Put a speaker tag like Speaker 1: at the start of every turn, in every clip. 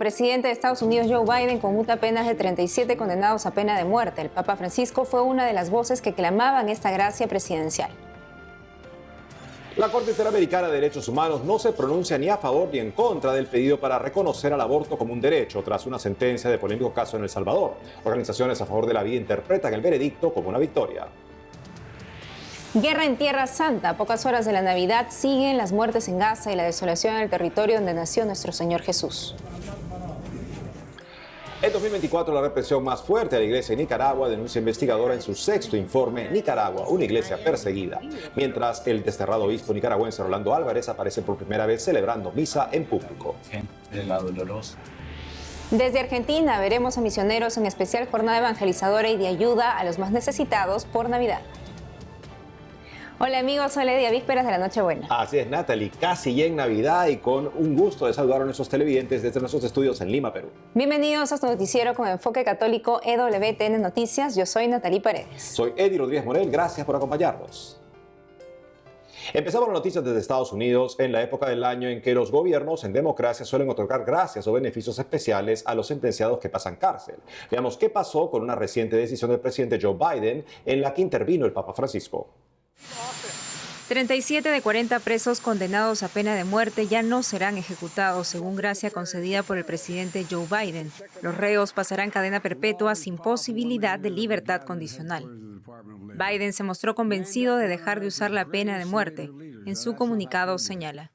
Speaker 1: presidente de Estados Unidos, Joe Biden, conmuta penas de 37 condenados a pena de muerte. El Papa Francisco fue una de las voces que clamaban esta gracia presidencial.
Speaker 2: La Corte Interamericana de Derechos Humanos no se pronuncia ni a favor ni en contra del pedido para reconocer al aborto como un derecho tras una sentencia de polémico caso en El Salvador. Organizaciones a favor de la vida interpretan el veredicto como una victoria.
Speaker 1: Guerra en Tierra Santa. A pocas horas de la Navidad siguen las muertes en Gaza y la desolación en el territorio donde nació nuestro Señor Jesús.
Speaker 2: En 2024, la represión más fuerte a la iglesia en Nicaragua, denuncia investigadora en su sexto informe Nicaragua, una iglesia perseguida. Mientras el desterrado obispo nicaragüense Rolando Álvarez aparece por primera vez celebrando misa en público.
Speaker 1: Desde Argentina veremos a misioneros en especial jornada evangelizadora y de ayuda a los más necesitados por Navidad. Hola amigos, soy Lady a vísperas de la Nochebuena.
Speaker 2: Así es, Natalie, casi ya en Navidad y con un gusto de saludar a nuestros televidentes desde nuestros estudios en Lima, Perú.
Speaker 1: Bienvenidos a este noticiero con enfoque católico EWTN Noticias. Yo soy Natalie Paredes.
Speaker 2: Soy Eddie Rodríguez Morel, gracias por acompañarnos. Empezamos las noticias desde Estados Unidos en la época del año en que los gobiernos en democracia suelen otorgar gracias o beneficios especiales a los sentenciados que pasan cárcel. Veamos qué pasó con una reciente decisión del presidente Joe Biden en la que intervino el Papa Francisco.
Speaker 1: 37 de 40 presos condenados a pena de muerte ya no serán ejecutados, según gracia concedida por el presidente Joe Biden. Los reos pasarán cadena perpetua sin posibilidad de libertad condicional. Biden se mostró convencido de dejar de usar la pena de muerte. En su comunicado señala: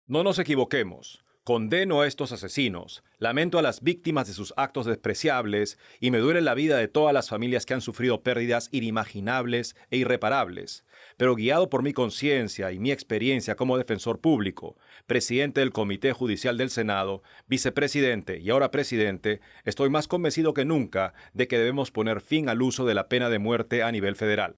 Speaker 3: No nos equivoquemos. Condeno a estos asesinos, lamento a las víctimas de sus actos despreciables y me duele la vida de todas las familias que han sufrido pérdidas inimaginables e irreparables. Pero guiado por mi conciencia y mi experiencia como defensor público, presidente del Comité Judicial del Senado, vicepresidente y ahora presidente, estoy más convencido que nunca de que debemos poner fin al uso de la pena de muerte a nivel federal.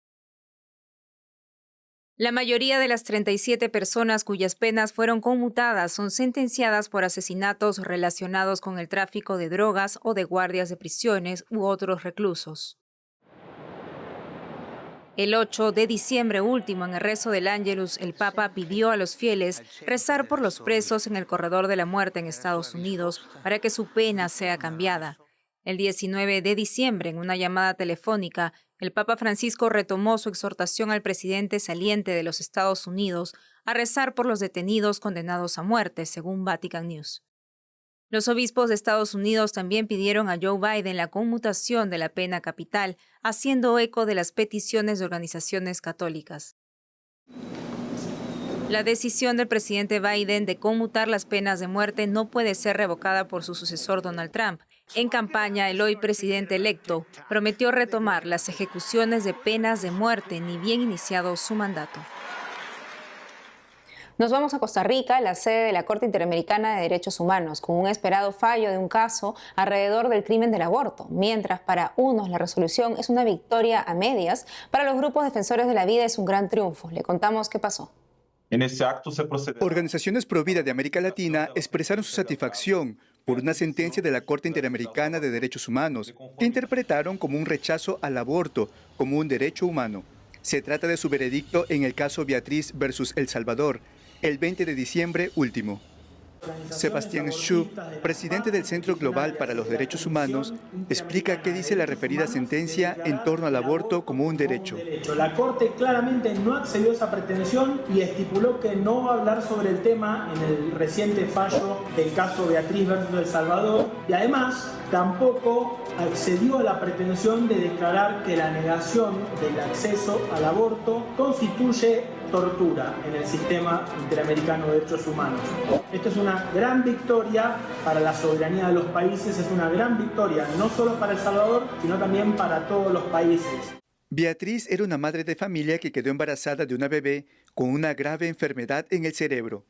Speaker 1: La mayoría de las 37 personas cuyas penas fueron conmutadas son sentenciadas por asesinatos relacionados con el tráfico de drogas o de guardias de prisiones u otros reclusos. El 8 de diciembre último, en el rezo del Ángelus, el Papa pidió a los fieles rezar por los presos en el corredor de la muerte en Estados Unidos para que su pena sea cambiada. El 19 de diciembre, en una llamada telefónica, el Papa Francisco retomó su exhortación al presidente saliente de los Estados Unidos a rezar por los detenidos condenados a muerte, según Vatican News. Los obispos de Estados Unidos también pidieron a Joe Biden la conmutación de la pena capital, haciendo eco de las peticiones de organizaciones católicas. La decisión del presidente Biden de conmutar las penas de muerte no puede ser revocada por su sucesor Donald Trump. En campaña, el hoy presidente electo prometió retomar las ejecuciones de penas de muerte ni bien iniciado su mandato. Nos vamos a Costa Rica, la sede de la Corte Interamericana de Derechos Humanos, con un esperado fallo de un caso alrededor del crimen del aborto. Mientras para unos la resolución es una victoria a medias, para los grupos defensores de la vida es un gran triunfo. Le contamos qué pasó.
Speaker 4: En este acto se procederá.
Speaker 5: Organizaciones pro vida de América Latina expresaron su satisfacción por una sentencia de la Corte Interamericana de Derechos Humanos que interpretaron como un rechazo al aborto como un derecho humano. Se trata de su veredicto en el caso Beatriz versus El Salvador, el 20 de diciembre último. Sebastián Schub, presidente del Centro Global para los Derechos Humanos, explica qué dice la referida sentencia en torno al aborto como un derecho.
Speaker 6: La Corte claramente no accedió a esa pretensión y estipuló que no va a hablar sobre el tema en el reciente fallo del caso Beatriz versus El Salvador y además tampoco accedió a la pretensión de declarar que la negación del acceso al aborto constituye tortura en el sistema interamericano de derechos humanos. Esto es una gran victoria para la soberanía de los países, es una gran victoria no solo para El Salvador, sino también para todos los países.
Speaker 5: Beatriz era una madre de familia que quedó embarazada de una bebé con una grave enfermedad en el cerebro.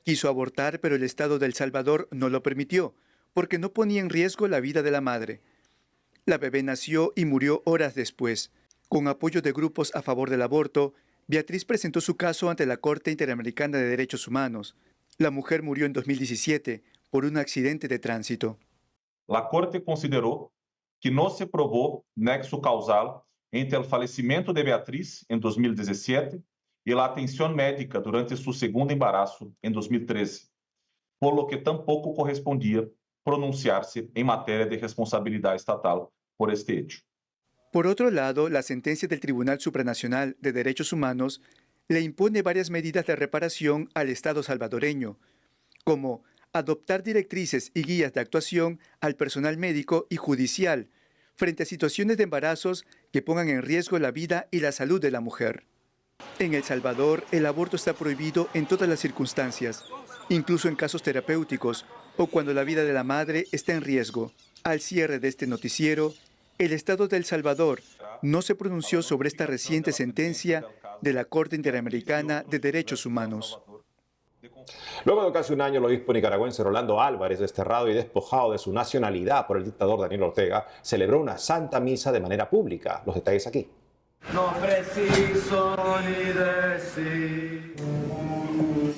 Speaker 5: Quiso abortar, pero el Estado de El Salvador no lo permitió, porque no ponía en riesgo la vida de la madre. La bebé nació y murió horas después. Con apoyo de grupos a favor del aborto, Beatriz presentó su caso ante la Corte Interamericana de Derechos Humanos. La mujer murió en 2017 por un accidente de tránsito.
Speaker 4: La Corte consideró que no se probó nexo causal entre el fallecimiento de Beatriz en 2017 y la atención médica durante su segundo embarazo en 2013. por lo que tampoco correspondía pronunciarse en materia de responsabilidad estatal por este hecho.
Speaker 5: Por otro lado, la sentencia del Tribunal Supranacional de Derechos Humanos le impone varias medidas de reparación al Estado salvadoreño, como adoptar directrices y guías de actuación al personal médico y judicial frente a situaciones de embarazos que pongan en riesgo la vida y la salud de la mujer. En El Salvador, el aborto está prohibido en todas las circunstancias, incluso en casos terapéuticos o cuando la vida de la madre está en riesgo. Al cierre de este noticiero, el Estado de El Salvador no se pronunció sobre esta reciente sentencia de la Corte Interamericana de Derechos Humanos.
Speaker 2: Luego de casi un año, el obispo nicaragüense Rolando Álvarez, desterrado y despojado de su nacionalidad por el dictador Daniel Ortega, celebró una santa misa de manera pública. Los detalles aquí.
Speaker 7: No preciso ni decir.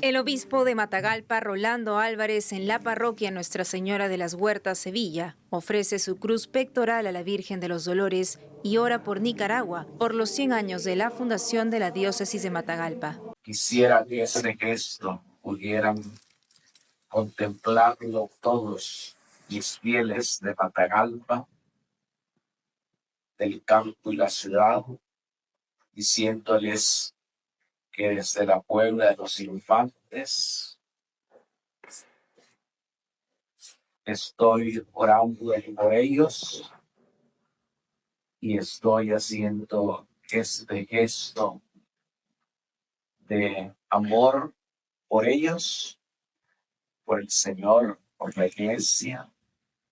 Speaker 1: El obispo de Matagalpa, Rolando Álvarez, en la parroquia Nuestra Señora de las Huertas, Sevilla, ofrece su cruz pectoral a la Virgen de los Dolores y ora por Nicaragua por los 100 años de la fundación de la diócesis de Matagalpa.
Speaker 8: Quisiera que ese gesto pudieran contemplarlo todos mis fieles de Matagalpa, del campo y la ciudad, diciéndoles que desde la Puebla de los Infantes estoy orando por ellos y estoy haciendo este gesto de amor por ellos, por el Señor, por la Iglesia,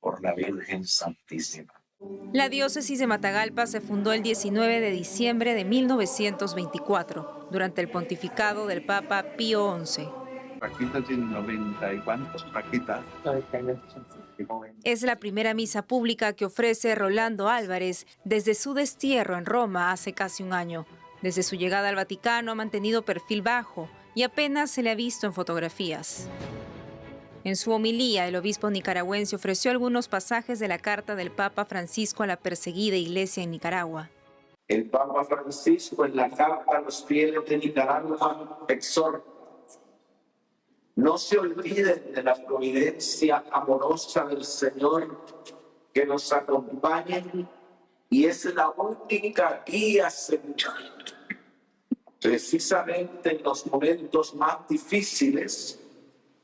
Speaker 8: por la Virgen Santísima.
Speaker 1: La diócesis de Matagalpa se fundó el 19 de diciembre de 1924, durante el pontificado del Papa Pío XI.
Speaker 7: Paquita tiene 90 y cuántos, Paquita.
Speaker 1: Es la primera misa pública que ofrece Rolando Álvarez desde su destierro en Roma hace casi un año. Desde su llegada al Vaticano ha mantenido perfil bajo y apenas se le ha visto en fotografías. En su homilía, el obispo nicaragüense ofreció algunos pasajes de la carta del Papa Francisco a la perseguida iglesia en Nicaragua.
Speaker 8: El Papa Francisco en la carta a los fieles de Nicaragua exhorta: no se olviden de la providencia amorosa del Señor que nos acompaña y es la única guía segura. Precisamente en los momentos más difíciles,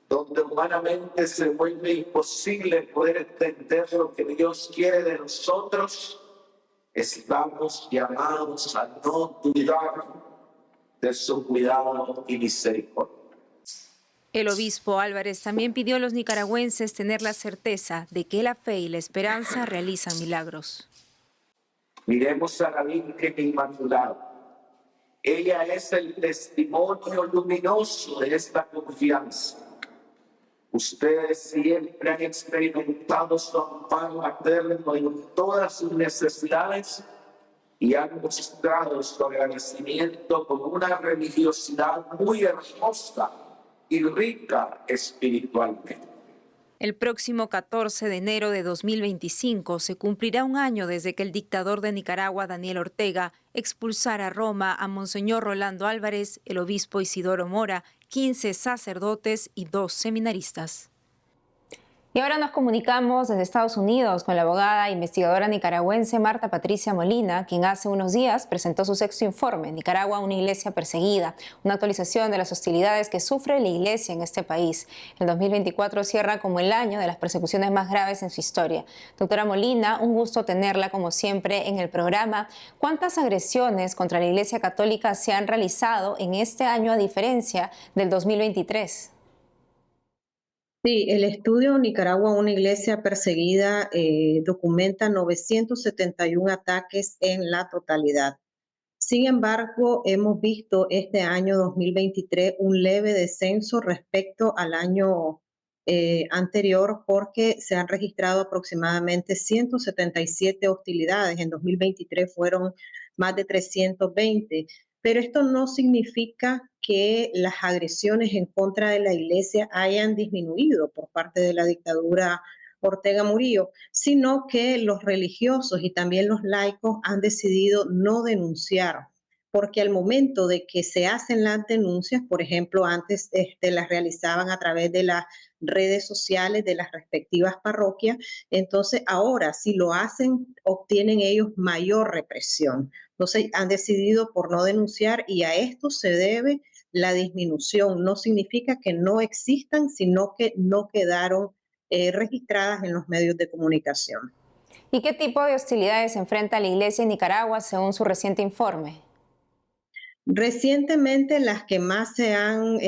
Speaker 8: donde humanamente se vuelve imposible poder entender lo que Dios quiere de nosotros, estamos llamados a no dudar de su cuidado y misericordia.
Speaker 1: El obispo Álvarez también pidió a los nicaragüenses tener la certeza de que la fe y la esperanza realizan milagros.
Speaker 8: Miremos a la Virgen Inmaculada. Ella es el testimonio luminoso de esta confianza. Ustedes siempre han experimentado su amparo materno en todas sus necesidades y han mostrado su agradecimiento con una religiosidad muy hermosa y rica espiritualmente.
Speaker 1: El próximo 14 de enero de 2025 se cumplirá un año desde que el dictador de Nicaragua, Daniel Ortega, expulsara a Roma a Monseñor Rolando Álvarez, el obispo Isidoro Mora, 15 sacerdotes y 2 seminaristas. Y ahora nos comunicamos desde Estados Unidos con la abogada e investigadora nicaragüense Marta Patricia Molina, quien hace unos días presentó su 6º informe, Nicaragua, una iglesia perseguida, una actualización de las hostilidades que sufre la iglesia en este país. El 2024 cierra como el año de las persecuciones más graves en su historia. Doctora Molina, un gusto tenerla como siempre en el programa. ¿Cuántas agresiones contra la iglesia católica se han realizado en este año a diferencia del 2023?
Speaker 9: Sí, el estudio Nicaragua, una iglesia perseguida, documenta 971 ataques en la totalidad. Sin embargo, hemos visto este año 2023 un leve descenso respecto al año anterior, porque se han registrado aproximadamente 177 hostilidades. En 2023 fueron más de 320. Pero esto no significa que las agresiones en contra de la iglesia hayan disminuido por parte de la dictadura Ortega Murillo, sino que los religiosos y también los laicos han decidido no denunciar porque al momento de que se hacen las denuncias, por ejemplo, antes las realizaban a través de las redes sociales de las respectivas parroquias, entonces ahora si lo hacen, obtienen ellos mayor represión. Entonces han decidido por no denunciar y a esto se debe la disminución. No significa que no existan, sino que no quedaron registradas en los medios de comunicación.
Speaker 10: ¿Y qué tipo de hostilidades enfrenta la Iglesia en Nicaragua según su reciente informe?
Speaker 9: Recientemente las que más se han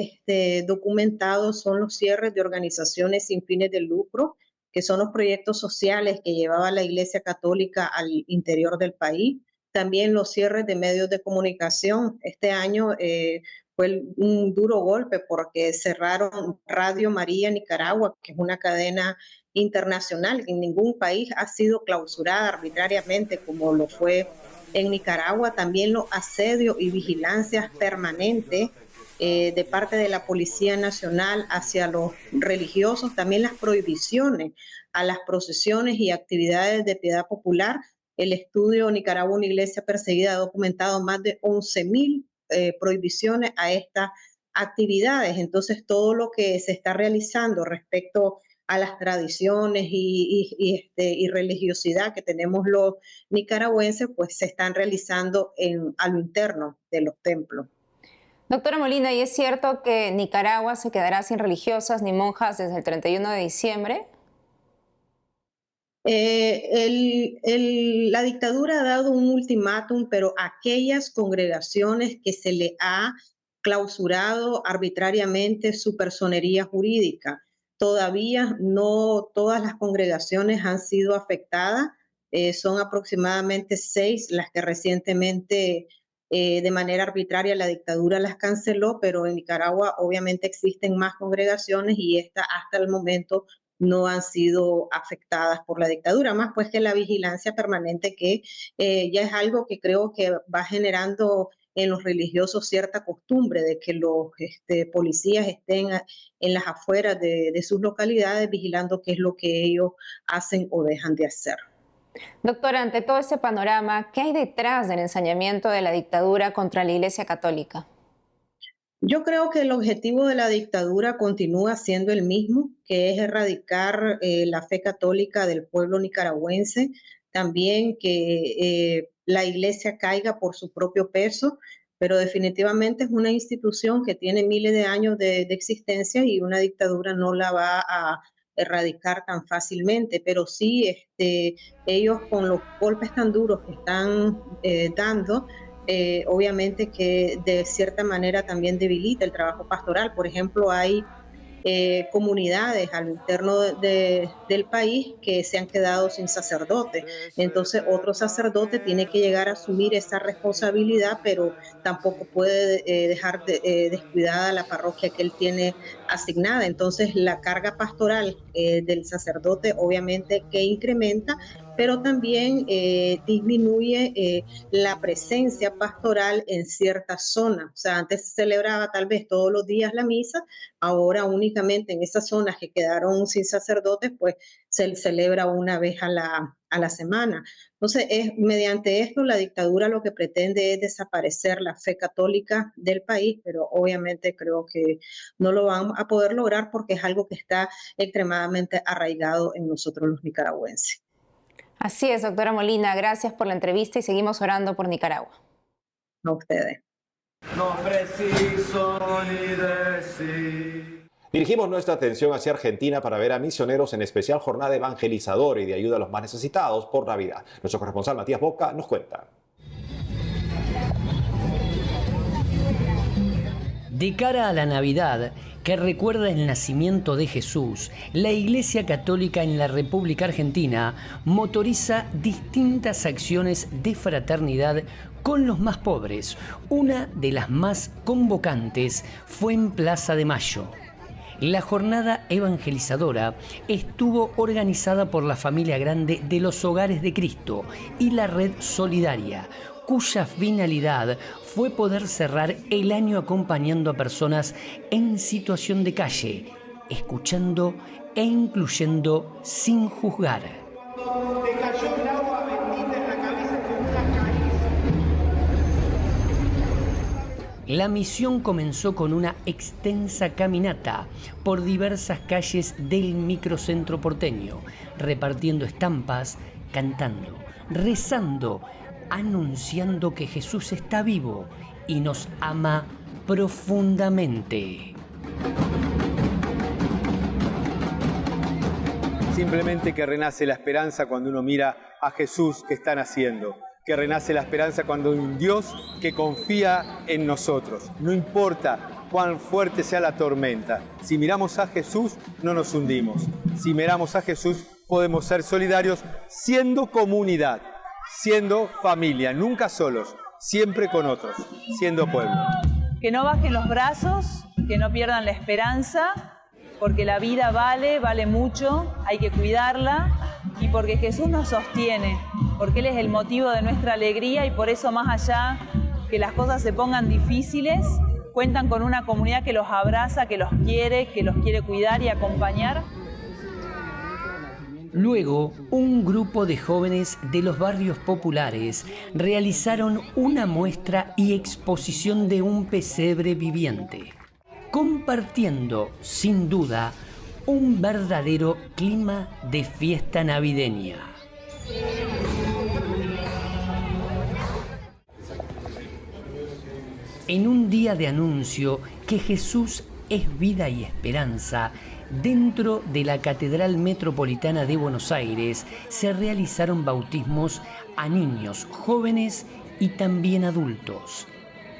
Speaker 9: documentado son los cierres de organizaciones sin fines de lucro, que son los proyectos sociales que llevaba la Iglesia Católica al interior del país. También los cierres de medios de comunicación. Este año fue un duro golpe porque cerraron Radio María Nicaragua, que es una cadena internacional. En ningún país ha sido clausurada arbitrariamente como lo fue en Nicaragua. También los asedios y vigilancias permanentes de parte de la Policía Nacional hacia los religiosos, también las prohibiciones a las procesiones y actividades de piedad popular. El estudio Nicaragua, una iglesia perseguida, ha documentado más de 11,000 prohibiciones a estas actividades. Entonces, todo lo que se está realizando respecto a las tradiciones y religiosidad que tenemos los nicaragüenses, pues se están realizando a lo interno de los templos.
Speaker 10: Doctora Molina, ¿y es cierto que Nicaragua se quedará sin religiosas ni monjas desde el 31 de diciembre?
Speaker 9: La dictadura ha dado un ultimátum, pero aquellas congregaciones que se le ha clausurado arbitrariamente su personería jurídica, todavía no todas las congregaciones han sido afectadas. Son aproximadamente 6 las que recientemente de manera arbitraria la dictadura las canceló, pero en Nicaragua obviamente existen más congregaciones y estas hasta el momento no han sido afectadas por la dictadura, más pues que la vigilancia permanente que ya es algo que creo que va generando en los religiosos cierta costumbre de que los policías estén en las afueras de sus localidades vigilando qué es lo que ellos hacen o dejan de hacer.
Speaker 10: Doctora, ante todo este panorama, ¿qué hay detrás del ensañamiento de la dictadura contra la Iglesia Católica?
Speaker 9: Yo creo que el objetivo de la dictadura continúa siendo el mismo, que es erradicar la fe católica del pueblo nicaragüense, también que la iglesia caiga por su propio peso, pero definitivamente es una institución que tiene miles de años de existencia y una dictadura no la va a erradicar tan fácilmente, pero sí ellos con los golpes tan duros que están dando, obviamente que de cierta manera también debilita el trabajo pastoral. Por ejemplo, hay comunidades al interno del país que se han quedado sin sacerdote. Entonces otro sacerdote tiene que llegar a asumir esa responsabilidad, pero tampoco puede dejar descuidada la parroquia que él tiene asignada. Entonces la carga pastoral del sacerdote obviamente que incrementa, pero también disminuye la presencia pastoral en ciertas zonas. O sea, antes se celebraba tal vez todos los días la misa, ahora únicamente en esas zonas que quedaron sin sacerdotes, pues se celebra una vez a la semana. Entonces, mediante esto la dictadura lo que pretende es desaparecer la fe católica del país, pero obviamente creo que no lo van a poder lograr porque es algo que está extremadamente arraigado en nosotros los nicaragüenses.
Speaker 10: Así es, doctora Molina, gracias por la entrevista y seguimos orando por Nicaragua.
Speaker 9: A ustedes.
Speaker 7: No preciso ni decir.
Speaker 2: Dirigimos nuestra atención hacia Argentina para ver a misioneros en especial jornada evangelizadora y de ayuda a los más necesitados por Navidad. Nuestro corresponsal Matías Boca nos cuenta.
Speaker 11: De cara a la Navidad, que recuerda el nacimiento de Jesús, la Iglesia Católica en la República Argentina motoriza distintas acciones de fraternidad con los más pobres. Una de las más convocantes fue en Plaza de Mayo. La jornada evangelizadora estuvo organizada por la Familia Grande de los Hogares de Cristo y la Red Solidaria, cuya finalidad fue poder cerrar el año acompañando a personas en situación de calle, escuchando e incluyendo sin juzgar.
Speaker 6: Te cayó el agua bendita en la cabeza con una caricia.
Speaker 11: La misión comenzó con una extensa caminata por diversas calles del microcentro porteño, repartiendo estampas, cantando, rezando, anunciando que Jesús está vivo y nos ama profundamente.
Speaker 12: Simplemente que renace la esperanza cuando uno mira a Jesús que está naciendo, que renace la esperanza cuando hay un Dios que confía en nosotros. No importa cuán fuerte sea la tormenta, si miramos a Jesús no nos hundimos. Si miramos a Jesús podemos ser solidarios siendo comunidad, siendo familia, nunca solos, siempre con otros, siendo pueblo.
Speaker 13: Que no bajen los brazos, que no pierdan la esperanza, porque la vida vale mucho, hay que cuidarla, y porque Jesús nos sostiene, porque Él es el motivo de nuestra alegría, y por eso, más allá que las cosas se pongan difíciles, cuentan con una comunidad que los abraza, que los quiere cuidar y acompañar.
Speaker 11: Luego, un grupo de jóvenes de los barrios populares realizaron una muestra y exposición de un pesebre viviente, compartiendo, sin duda, un verdadero clima de fiesta navideña. En un día de anuncio que Jesús es vida y esperanza, dentro de la Catedral Metropolitana de Buenos Aires se realizaron bautismos a niños, jóvenes y también adultos.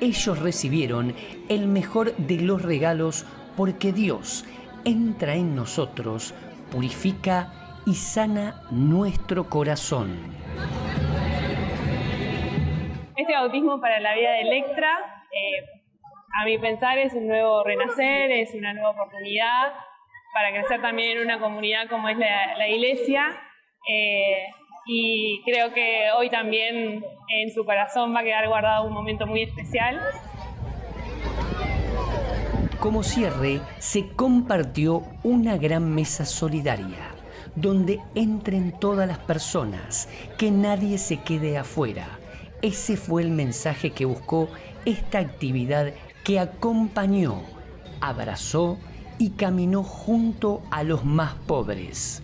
Speaker 11: Ellos recibieron el mejor de los regalos porque Dios entra en nosotros, purifica y sana nuestro corazón.
Speaker 14: Este bautismo para la vida de Electra, a mi pensar, es un nuevo renacer, es una nueva oportunidad para crecer también en una comunidad como es la iglesia. Y creo que hoy también en su corazón va a quedar guardado un momento muy especial.
Speaker 11: Como cierre, se compartió una gran mesa solidaria, donde entren todas las personas, que nadie se quede afuera. Ese fue el mensaje que buscó esta actividad que acompañó, abrazó y caminó junto a los más pobres.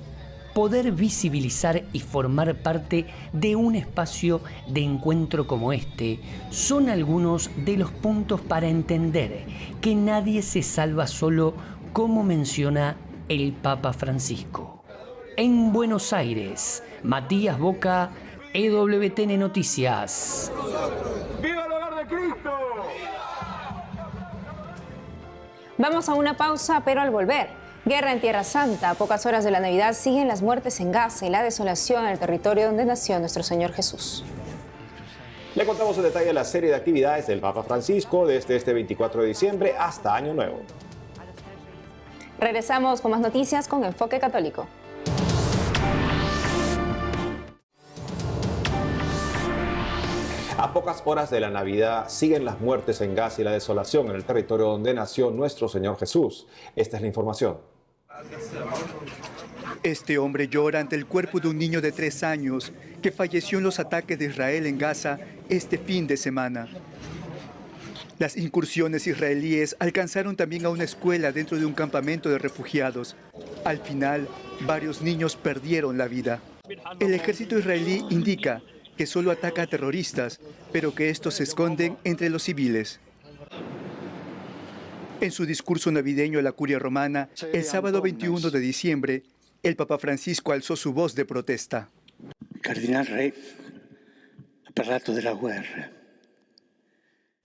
Speaker 11: Poder visibilizar y formar parte de un espacio de encuentro como este son algunos de los puntos para entender que nadie se salva solo, como menciona el Papa Francisco. En Buenos Aires, Matías Boca, EWTN Noticias.
Speaker 7: ¡Viva el hogar de Cristo!
Speaker 10: Vamos a una pausa, pero al volver, guerra en Tierra Santa. A pocas horas de la Navidad siguen las muertes en Gaza y la desolación en el territorio donde nació nuestro Señor Jesús.
Speaker 2: Le contamos en detalle la serie de actividades del Papa Francisco desde este 24 de diciembre hasta Año Nuevo.
Speaker 10: Regresamos con más noticias con Enfoque Católico.
Speaker 2: A pocas horas de la Navidad siguen las muertes en Gaza y la desolación en el territorio donde nació nuestro Señor Jesús. Esta es la información.
Speaker 5: Este hombre llora ante el cuerpo de un niño de 3 años que falleció en los ataques de Israel en Gaza este fin de semana. Las incursiones israelíes alcanzaron también a una escuela dentro de un campamento de refugiados. Al final, varios niños perdieron la vida. El ejército israelí indica que solo ataca a terroristas, pero que estos se esconden entre los civiles. En su discurso navideño a la Curia Romana, el sábado 21 de diciembre, el Papa Francisco alzó su voz de protesta.
Speaker 15: El cardenal Re ha parlato de la guerra.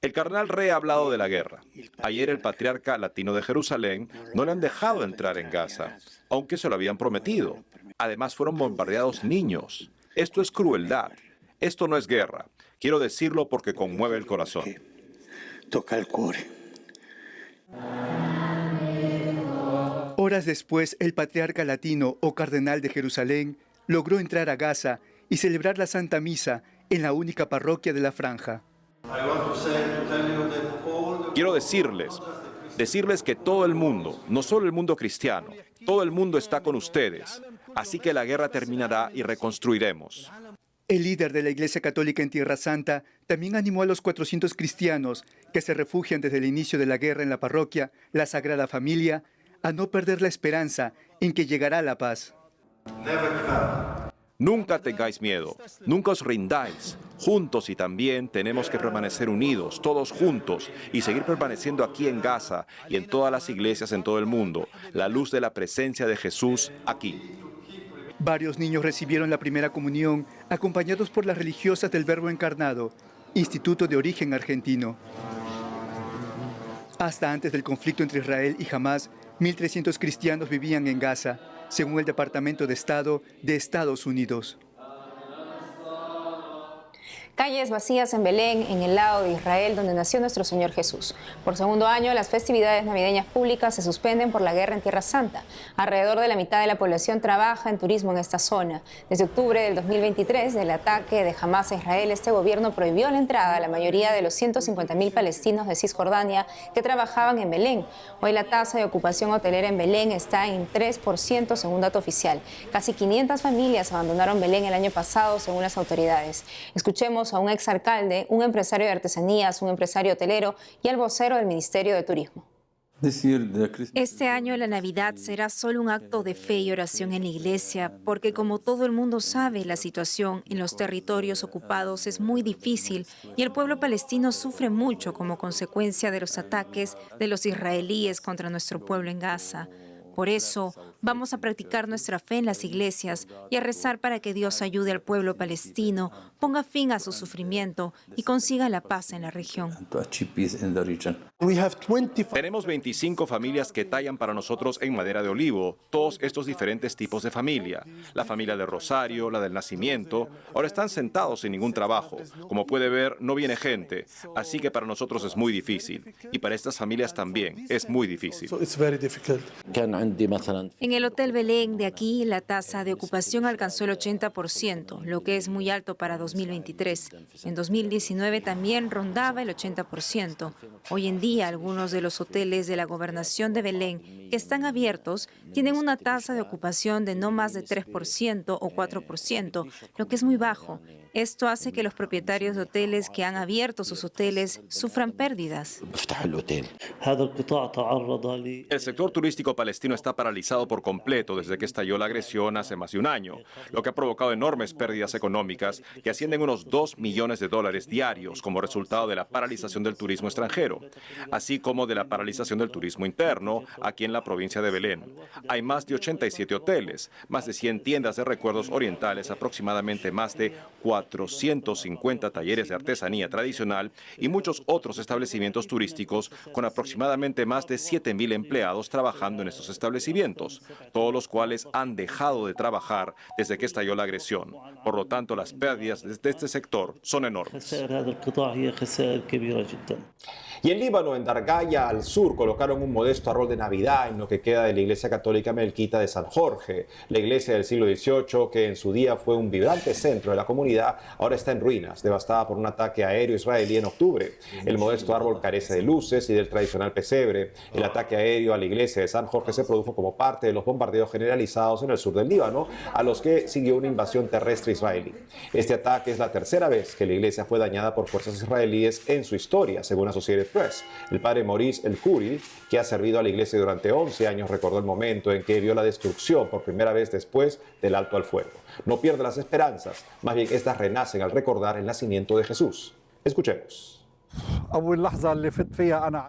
Speaker 3: El cardenal Re ha hablado de la guerra. Ayer el patriarca latino de Jerusalén no le han dejado entrar en Gaza, aunque se lo habían prometido. Además fueron bombardeados niños. Esto es crueldad. Esto no es guerra. Quiero decirlo porque conmueve el corazón.
Speaker 15: Toca el cuore.
Speaker 5: Horas después, el patriarca latino o cardenal de Jerusalén logró entrar a Gaza y celebrar la Santa Misa en la única parroquia de la Franja.
Speaker 3: Quiero decirles que todo el mundo, no solo el mundo cristiano, todo el mundo está con ustedes. Así que la guerra terminará y reconstruiremos.
Speaker 5: El líder de la Iglesia Católica en Tierra Santa también animó a los 400 cristianos que se refugian desde el inicio de la guerra en la parroquia, la Sagrada Familia, a no perder la esperanza en que llegará la paz.
Speaker 3: Nunca tengáis miedo, nunca os rindáis. Juntos y también tenemos que permanecer unidos, todos juntos, y seguir permaneciendo aquí en Gaza y en todas las iglesias en todo el mundo. La luz de la presencia de Jesús aquí.
Speaker 5: Varios niños recibieron la primera comunión acompañados por las religiosas del Verbo Encarnado, instituto de origen argentino. Hasta antes del conflicto entre Israel y Hamás, 1.300 cristianos vivían en Gaza, según el Departamento de Estado de Estados Unidos.
Speaker 10: Calles vacías en Belén, en el lado de Israel, donde nació nuestro Señor Jesús. Por segundo año, las festividades navideñas públicas se suspenden por la guerra en Tierra Santa. Alrededor de la mitad de la población trabaja en turismo en esta zona. Desde octubre del 2023, del ataque de Hamás a Israel, este gobierno prohibió la entrada a la mayoría de los 150.000 palestinos de Cisjordania que trabajaban en Belén. Hoy la tasa de ocupación hotelera en Belén está en 3% según dato oficial. Casi 500 familias abandonaron Belén el año pasado, según las autoridades. Escuchemos a un exalcalde, un empresario de artesanías, un empresario hotelero y al vocero del Ministerio de Turismo.
Speaker 1: Este año la Navidad será solo un acto de fe y oración en la iglesia, porque como todo el mundo sabe, la situación en los territorios ocupados es muy difícil y el pueblo palestino sufre mucho como consecuencia de los ataques de los israelíes contra nuestro pueblo en Gaza. Por eso, vamos a practicar nuestra fe en las iglesias y a rezar para que Dios ayude al pueblo palestino, ponga fin a su sufrimiento y consiga la paz en la región.
Speaker 3: Tenemos 25 familias que tallan para nosotros en madera de olivo, todos estos diferentes tipos de familia. La familia de Rosario, la del Nacimiento, ahora están sentados sin ningún trabajo. Como puede ver, no viene gente, así que para nosotros es muy difícil. Y para estas familias también es muy difícil.
Speaker 1: En el Hotel Belén de aquí, la tasa de ocupación alcanzó el 80%, lo que es muy alto para 2023. En 2019 también rondaba el 80%. Hoy en día, algunos de los hoteles de la gobernación de Belén que están abiertos tienen una tasa de ocupación de no más de 3% o 4%, lo que es muy bajo. Esto hace que los propietarios de hoteles que han abierto sus hoteles sufran pérdidas.
Speaker 3: El sector turístico palestino está paralizado por completo desde que estalló la agresión hace más de un año, lo que ha provocado enormes pérdidas económicas que ascienden a unos $2 millones diarios como resultado de la paralización del turismo extranjero, así como de la paralización del turismo interno aquí en la provincia de Belén. Hay más de 87 hoteles, más de 100 tiendas de recuerdos orientales, aproximadamente más de 450 talleres de artesanía tradicional y muchos otros establecimientos turísticos con aproximadamente más de 7.000 empleados trabajando en estos establecimientos, todos los cuales han dejado de trabajar desde que estalló la agresión. Por lo tanto, las pérdidas de este sector son enormes.
Speaker 2: Y en Líbano, en Dargaya, al sur, colocaron un modesto árbol de Navidad en lo que queda de la iglesia católica melquita de San Jorge. La iglesia del siglo XVIII, que en su día fue un vibrante centro de la comunidad, ahora está en ruinas, devastada por un ataque aéreo israelí en octubre. El modesto árbol carece de luces y del tradicional pesebre. El ataque aéreo a la iglesia de San Jorge se produjo como parte de los bombardeos generalizados en el sur del Líbano, a los que siguió una invasión terrestre israelí. Este ataque es la tercera vez que la iglesia fue dañada por fuerzas israelíes en su historia, según Associated Press. El padre Maurice El Khoury, que ha servido a la iglesia durante 11 años, recordó el momento en que vio la destrucción por primera vez después del alto al fuego. No pierde las esperanzas, más bien estas renacen al recordar el nacimiento de Jesús. Escuchemos.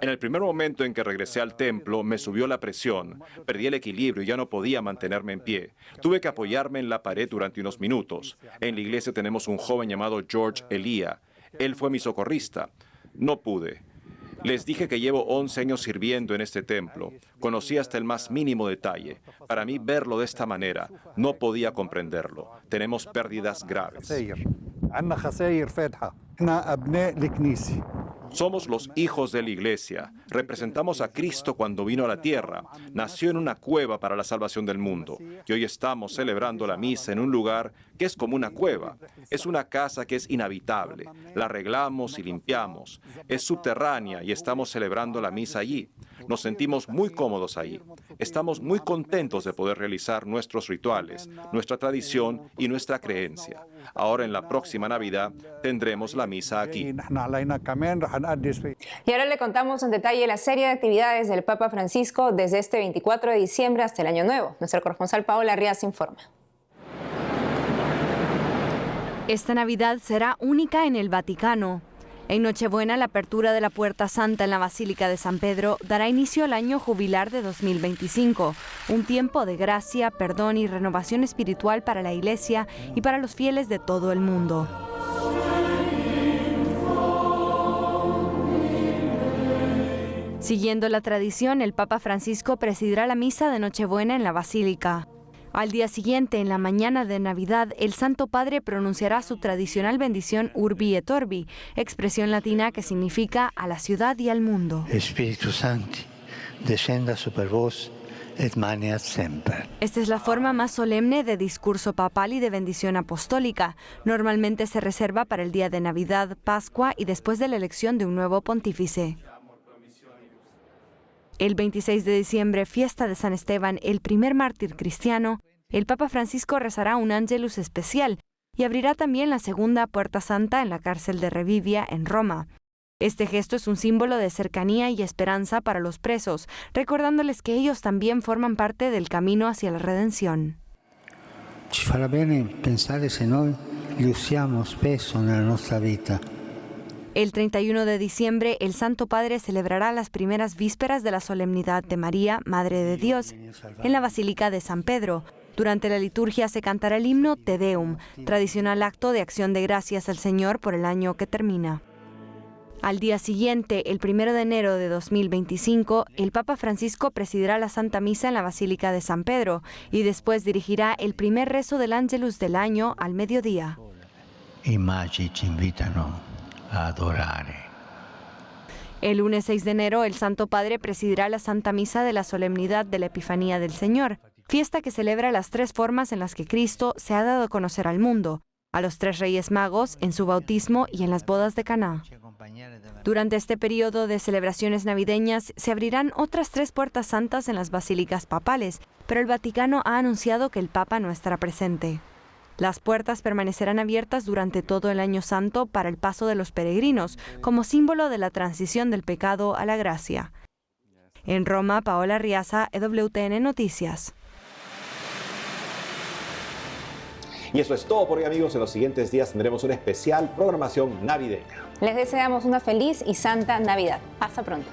Speaker 3: En el primer momento en que regresé al templo, me subió la presión, perdí el equilibrio y ya no podía mantenerme en pie. Tuve que apoyarme en la pared durante unos minutos. En la iglesia tenemos un joven llamado George Elia. Él fue mi socorrista. No pude. Les dije que llevo 11 años sirviendo en este templo. Conocí hasta el más mínimo detalle. Para mí, verlo de esta manera, no podía comprenderlo. Tenemos pérdidas graves. Somos los hijos de la iglesia. Representamos a Cristo cuando vino a la tierra. Nació en una cueva para la salvación del mundo. Y hoy estamos celebrando la misa en un lugar que es como una cueva. Es una casa que es inhabitable. La arreglamos y limpiamos. Es subterránea y estamos celebrando la misa allí. Nos sentimos muy cómodos ahí. Estamos muy contentos de poder realizar nuestros rituales, nuestra tradición y nuestra creencia. Ahora en la próxima Navidad tendremos la misa aquí.
Speaker 10: Y ahora le contamos en detalle la serie de actividades del Papa Francisco desde este 24 de diciembre hasta el Año Nuevo. Nuestra corresponsal Paola Rías informa.
Speaker 16: Esta Navidad será única en el Vaticano. En Nochebuena, la apertura de la Puerta Santa en la Basílica de San Pedro dará inicio al año jubilar de 2025, un tiempo de gracia, perdón y renovación espiritual para la Iglesia y para los fieles de todo el mundo. Siguiendo la tradición, el Papa Francisco presidirá la misa de Nochebuena en la Basílica. Al día siguiente, en la mañana de Navidad, el Santo Padre pronunciará su tradicional bendición Urbi et Orbi, expresión latina que significa a la ciudad y al mundo.
Speaker 15: Espíritu Santo, descenda super vos et maneat semper.
Speaker 16: Esta es la forma más solemne de discurso papal y de bendición apostólica. Normalmente se reserva para el día de Navidad, Pascua y después de la elección de un nuevo pontífice. El 26 de diciembre, fiesta de San Esteban, el primer mártir cristiano, el Papa Francisco rezará un Ángelus especial y abrirá también la segunda Puerta Santa en la cárcel de Revivia, en Roma. Este gesto es un símbolo de cercanía y esperanza para los presos, recordándoles que ellos también forman parte del camino hacia la redención.
Speaker 15: Ci farà bene pensare se noi li usiamo spesso nella nostra vita.
Speaker 16: El 31 de diciembre, el Santo Padre celebrará las primeras vísperas de la solemnidad de María, Madre de Dios, en la Basílica de San Pedro. Durante la liturgia se cantará el himno Te Deum, tradicional acto de acción de gracias al Señor por el año que termina. Al día siguiente, el 1 de enero de 2025, el Papa Francisco presidirá la Santa Misa en la Basílica de San Pedro y después dirigirá el primer rezo del Ángelus del año al mediodía.
Speaker 15: I magi ci invitano a adorare.
Speaker 16: El lunes 6 de enero, el Santo Padre presidirá la Santa Misa de la Solemnidad de la Epifanía del Señor, fiesta que celebra las tres formas en las que Cristo se ha dado a conocer al mundo, a los tres Reyes Magos, en su bautismo y en las bodas de Caná. Durante este periodo de celebraciones navideñas se abrirán otras 3 puertas santas en las basílicas papales, pero el Vaticano ha anunciado que el Papa no estará presente. Las puertas permanecerán abiertas durante todo el Año Santo para el paso de los peregrinos, como símbolo de la transición del pecado a la gracia. En Roma, Paola Riaza, EWTN Noticias.
Speaker 2: Y eso es todo por hoy, amigos. En los siguientes días tendremos una especial programación navideña.
Speaker 10: Les deseamos una feliz y santa Navidad. Hasta pronto.